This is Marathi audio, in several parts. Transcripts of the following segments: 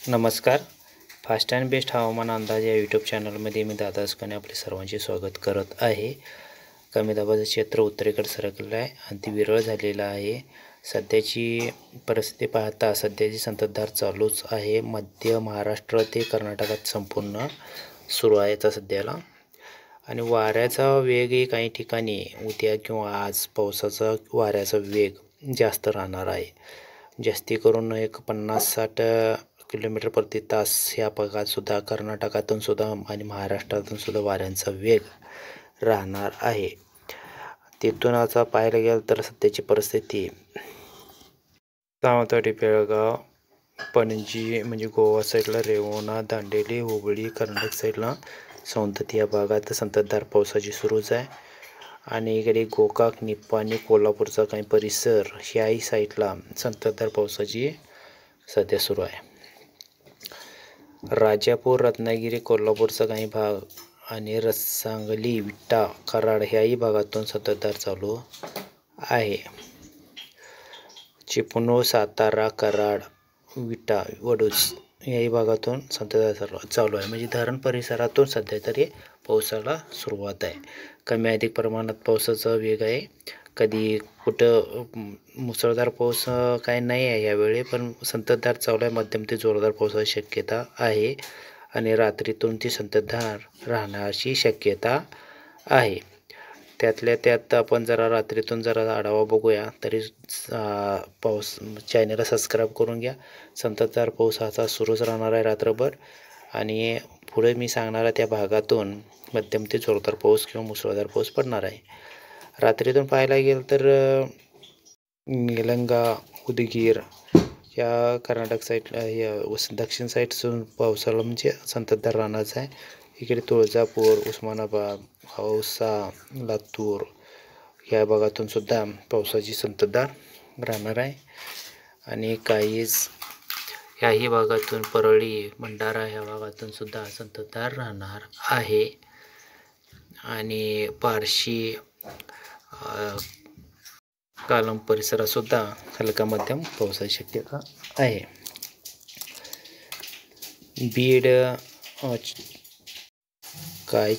नमस्कार. फास्ट अँड बेस्ट हवामान अंदाज या यूट्यूब चॅनलमध्ये मी दादा असकाने आपले सर्वांचे स्वागत करत आहे. कमी दाबाचं क्षेत्र उत्तरेकडे सरकलेलं आहे आणि ती विरळ झालेलं आहे. सध्याची परिस्थिती पाहता सध्याची संततधार चालूच आहे. मध्य महाराष्ट्र ते कर्नाटकात संपूर्ण सुरू आहे आता सध्याला. आणि वाऱ्याचा वेगही काही ठिकाणी उद्या किंवा आज पावसाचा वाऱ्याचा वेग जास्त राहणार आहे. जास्ती करून एक 50-60 किलोमीटर प्रति तास या भागात सुद्धा कर्नाटकातून सुद्धा आणि महाराष्ट्रातून सुद्धा वाऱ्यांचा वेग राहणार आहे. तिथून आता पाहायला गेलं तर सध्याची परिस्थिती सावंतवाडी, बेळगाव, पणजी म्हणजे गोवा साईडला, रेवणा, दांडेली, हुबळी, कर्नाटक साईडला सौंदती या भागात संततधार पावसाची सुरूच आहे. आणि इकडे गोकाक, निप्पाणी, कोल्हापूरचा काही परिसर ह्याही साईडला संततधार पावसाची सध्या सुरू आहे. राजापूर, रत्नागिरी, कोल्हापूरचा काही भाग आणि सांगली, विटा, कराड ह्याही भागातून संततधार चालू आहे. चिपळूण, सातारा, कराड, विटा, वडूज याही भागातून संततधार चालू आहे. म्हणजे धरण परिसरातून सध्या तरी पावसाला सुरुवात आहे. कमी अधिक प्रमाणात पावसाचा वेग आहे. कधी कुठं मुसळधार पाऊस काय नाही आहे यावेळी, पण संततधार चालू आहे. मध्यम ते जोरदार पावसाची शक्यता आहे आणि रात्रीतून ती संततधार राहण्याची शक्यता आहे. त्यातल्या त्यात आपण जरा रात्रीतून जरा आढावा बघूया. तरी पाऊस चॅनलला सबस्क्राईब करून घ्या. संततधार पाऊस हा सुरूच राहणार आहे रात्रभर आणि पुढे मी सांगणारा त्या भागातून मध्यम ते जोरदार पाऊस किंवा मुसळधार पाऊस पडणार आहे. रात्रीतून पाहायला गेलं तर निलंगा, उदगीर या कर्नाटक साईडला या दक्षिण साईडसून पावसाला म्हणजे संततधार राहणारच आहे. इकडे तुळजापूर, उस्मानाबाद, औसा, लातूर या भागातून सुद्धा पावसाची संततधार राहणार आहे. आणि काहीच ह्याही भागातून परळी, भंडारा ह्या भागातून सुद्धा संततधार राहणार आहे. आणि बार्शी, कालम परिसरात सुद्धा हलका मध्यम पावसाची शक्यता आहे. बीड,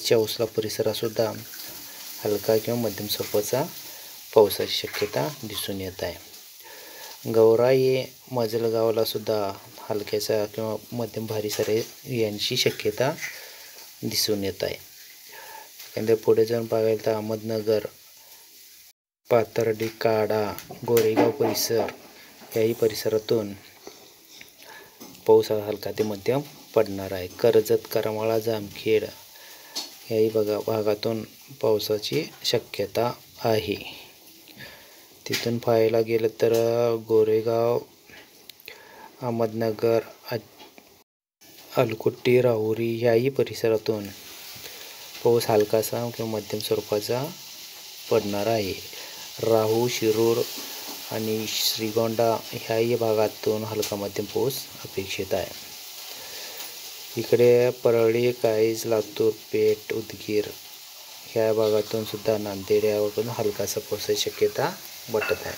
चौसला परिसरात सुद्धा हलका किंवा मध्यम स्वरूपाचा पावसाची शक्यता दिसून येत आहे. गौराई, मजलगावला सुद्धा हलक्याचा किंवा मध्यम भारी सरी यांची शक्यता दिसून येत आहे. त्यानंतर पुढे जाऊन बघायला तर अहमदनगर, पाथर्डी, काडा, गोरेगाव परिसर याही परिसरातून पाऊस हलका ते मध्यम पडणार आहे. कर्जत, करमाळा, जामखेड याही भागातून पावसाची शक्यता आहे. तिथून पाहायला गेलं तर गोरेगाव, अहमदनगर, अलकुट्टी, राहुरी याही परिसरातून पाऊस हलकासा किंवा मध्यम स्वरूपाचा पडणार आहे. राहू, शिरूर आणि श्रीगोंदा ह्याही भागातून हलका मध्यम पाऊस अपेक्षित आहे. इकडे परळी, काईज, लातूर, पेठ, उदगीर ह्या भागातून सुद्धा नांदेड यावरून हलकासा पावसाची शक्यता वाटत आहे.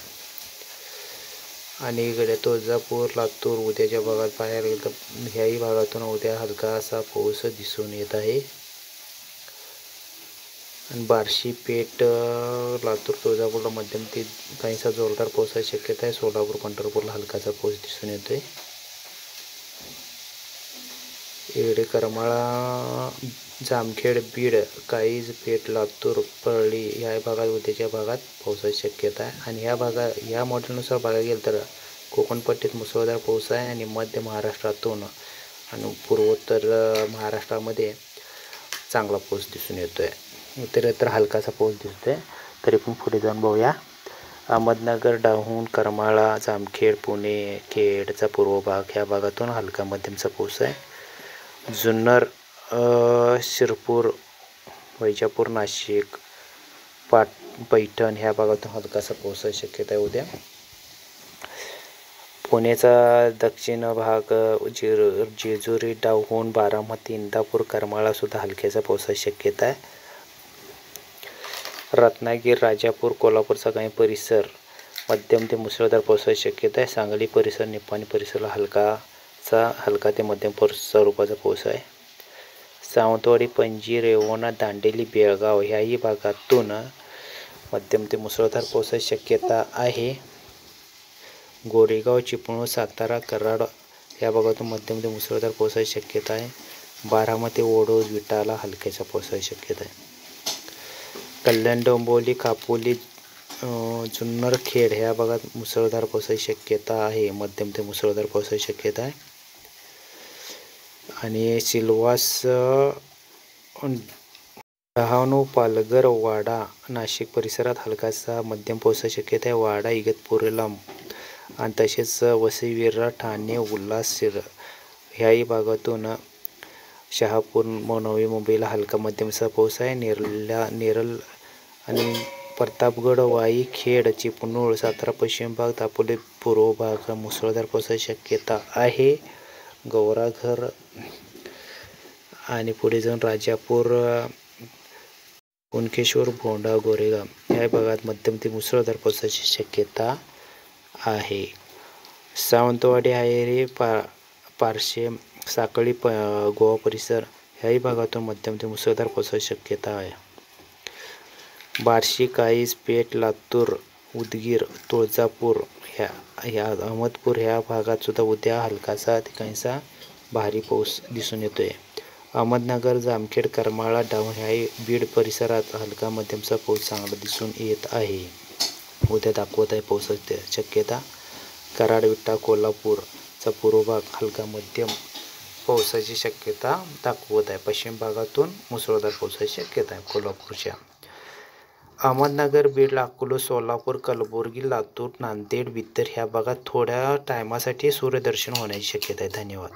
आणि इकडे तुळजापूर, लातूर उद्याच्या भागात पाहायला गेलं तर ह्याही भागातून उद्या हलकासा पाऊस दिसून येत आहे. आणि बार्शी, पेठ, लातूर, तुळजापूरला मध्यम ते काहीसा जोरदार पावसाची शक्यता आहे. सोलापूर, पंढरपूरला हलकासा पाऊस दिसून येतोय. इकडे करमाळा, जामखेड, बीड, काईज, पेठ, लातूर, परळी ह्या भागात उद्याच्या भागात पावसाची शक्यता आहे. आणि ह्या मॉडेलनुसार बघायला गेलं तर कोकणपट्टीत मुसळधार पाऊस आहे आणि मध्य महाराष्ट्रातून आणि पूर्वोत्तर महाराष्ट्रामध्ये चांगला पाऊस दिसून येतो आहे. उत्तरेतर हलकासा पाऊस दिसतो आहे. तरी पण पुढे जाऊन बघूया. अहमदनगर, डाहून, करमाळा, जामखेड, पुणे, खेडचा पूर्व भाग ह्या भागातून हलका मध्यमचा पाऊस आहे. जुन्नर, शिरपूर, वैजापूर, नाशिक, पैठण ह्या भागातून हलकासा पावसाची शक्यता आहे उद्या. पुण्याचा दक्षिण भाग, जेजुरी, डाहून, बारामती, इंदापूर, करमाळा सुद्धा हलक्याचा पावसाची शक्यता आहे. रत्नागिरी, राजापूर, कोल्हापूरचा काही परिसर मध्यम ते मुसळधार पावसाची शक्यता आहे. सांगली परिसर, निप्पाणी परिसराला हलका चा हलका ते मध्यम स्वरूपाचा पाऊस आहे. सावंतवाडी, पणजी, रेवणा, दांडेली, बेळगाव ह्याही भागातून मध्यम ते मुसळधार पावसाची शक्यता आहे. गोरेगाव, चिपळूण, सातारा, कराड या भागातून मध्यम ते मुसळधार पावसाची शक्यता आहे. बारामती, ओढूर, विटाला हलक्याच्या पावसाची शक्यता आहे. कल्याण, डोंबिवली, कापोली, जुन्नरखेड ह्या भागात मुसळधार पावसाची शक्यता आहे. मध्यम ते मुसळधार पावसाची शक्यता आहे. आणि सिल्वास, डहाणू, पालघर, वाडा, नाशिक परिसरात हलकासा मध्यम पावसाची शक्यता आहे. वाडा, इगतपुरीला आणि तसेच वसई, विरार, ठाणे, उल्हास ह्याही भागातून शहापूर, नवी मुंबईला हलका मध्यमचा पाऊस आहे. नेरळ आणि प्रतापगड, वाई, खेड, चिपळूण, सातारा पश्चिम भाग, दापोली पूर्व भाग मुसळधार पावसाची शक्यता आहे. गौराघर आणि पुढे जाऊन राजापूर, कुणकेश्वर, भोंडा, गोरेगाव या भागात मध्यम ते मुसळधार पावसाची शक्यता आहे. सावंतवाडी, हायरे, पारशे, साकळी, गोवा परिसर ह्याही भागातून मध्यम ते मुसळधार पावसाची शक्यता आहे. बार्शी, काळीज, पेठ, लातूर, उदगीर, तुळजापूर ह्या अहमदपूर ह्या भागात सुद्धा उद्या हलकासा ठिकाणचा भारी पाऊस दिसून येतोय. अहमदनगर, जामखेड, करमाळा, डहाणू ह्याही बीड परिसरात हलका मध्यमचा पाऊस चांगला दिसून येत आहे. उद्या दाखवत आहे पावसाची शक्यता. कराड, विटा, कोल्हापूरचा पूर्व भाग हलका मध्यम पावसाची शक्यता दाखवत आहे. पश्चिम भागातून मुसळधार पावसाची शक्यता आहे कोल्हापूरच्या. अहमदनगर, बीड, अकोला, सोलापूर, कलबुर्गी, लातूर, नांदेड, बिदर ह्या भागात थोड्या टायमासाठी सूर्यदर्शन होण्याची शक्यता आहे. धन्यवाद.